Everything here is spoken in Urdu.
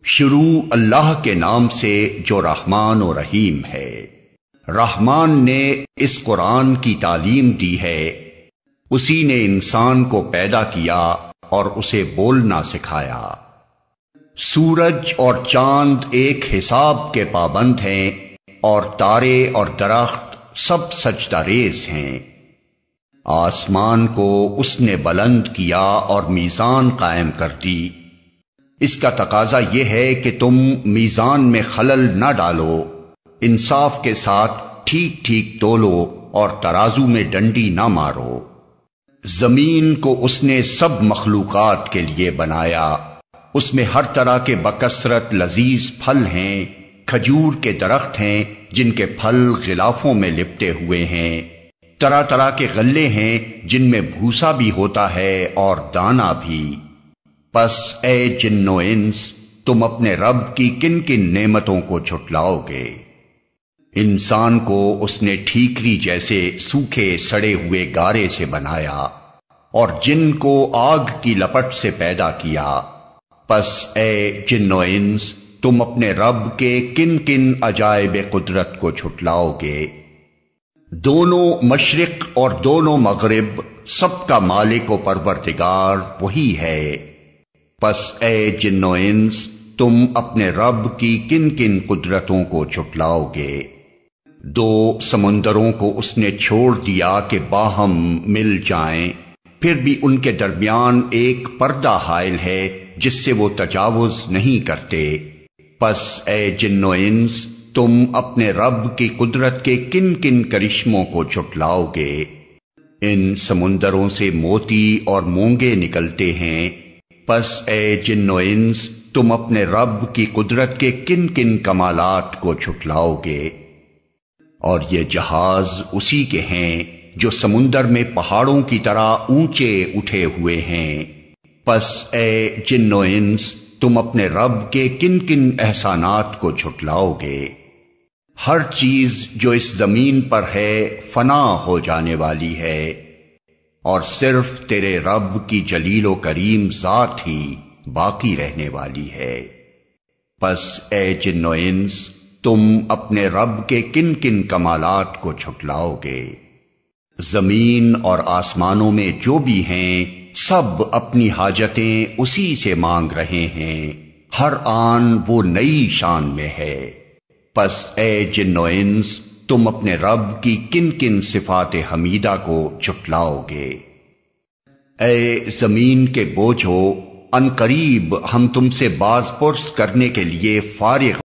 شروع اللہ کے نام سے جو رحمان و رحیم ہے۔ رحمان نے اس قرآن کی تعلیم دی ہے، اسی نے انسان کو پیدا کیا اور اسے بولنا سکھایا۔ سورج اور چاند ایک حساب کے پابند ہیں اور تارے اور درخت سب سجدہ ریز ہیں۔ آسمان کو اس نے بلند کیا اور میزان قائم کر دی۔ اس کا تقاضا یہ ہے کہ تم میزان میں خلل نہ ڈالو، انصاف کے ساتھ ٹھیک ٹھیک تولو اور ترازو میں ڈنڈی نہ مارو۔ زمین کو اس نے سب مخلوقات کے لیے بنایا، اس میں ہر طرح کے بکثرت لذیذ پھل ہیں، کھجور کے درخت ہیں جن کے پھل غلافوں میں لپٹے ہوئے ہیں، طرح طرح کے غلے ہیں جن میں بھوسا بھی ہوتا ہے اور دانا بھی۔ پس اے جن و انس، تم اپنے رب کی کن کن نعمتوں کو جھٹلاؤ گے؟ انسان کو اس نے ٹھیکری جیسے سوکھے سڑے ہوئے گارے سے بنایا اور جن کو آگ کی لپٹ سے پیدا کیا۔ پس اے جن و انس، تم اپنے رب کے کن کن عجائب قدرت کو جھٹلاؤ گے؟ دونوں مشرق اور دونوں مغرب سب کا مالک و پروردگار وہی ہے۔ پس اے جن و انس، تم اپنے رب کی کن کن قدرتوں کو جھٹلاؤ گے؟ دو سمندروں کو اس نے چھوڑ دیا کہ باہم مل جائیں، پھر بھی ان کے درمیان ایک پردہ حائل ہے جس سے وہ تجاوز نہیں کرتے۔ پس اے جن و انس، تم اپنے رب کی قدرت کے کن کن کرشموں کو جھٹلاؤ گے؟ ان سمندروں سے موتی اور مونگے نکلتے ہیں۔ پس اے جن و انس، تم اپنے رب کی قدرت کے کن کن کمالات کو جھٹلاؤ گے؟ اور یہ جہاز اسی کے ہیں جو سمندر میں پہاڑوں کی طرح اونچے اٹھے ہوئے ہیں۔ پس اے جن و انس، تم اپنے رب کے کن کن احسانات کو جھٹلاؤ گے؟ ہر چیز جو اس زمین پر ہے فنا ہو جانے والی ہے، اور صرف تیرے رب کی جلیل و کریم ذات ہی باقی رہنے والی ہے۔ پس اے جن و انس، تم اپنے رب کے کن کن کمالات کو جھٹلاؤ گے؟ زمین اور آسمانوں میں جو بھی ہیں سب اپنی حاجتیں اسی سے مانگ رہے ہیں، ہر آن وہ نئی شان میں ہے۔ پس اے جن و انس، تم اپنے رب کی کن کن صفات حمیدہ کو جھٹلاؤ گے؟ اے زمین کے بوجھو، ان قریب ہم تم سے باز پرس کرنے کے لیے فارغ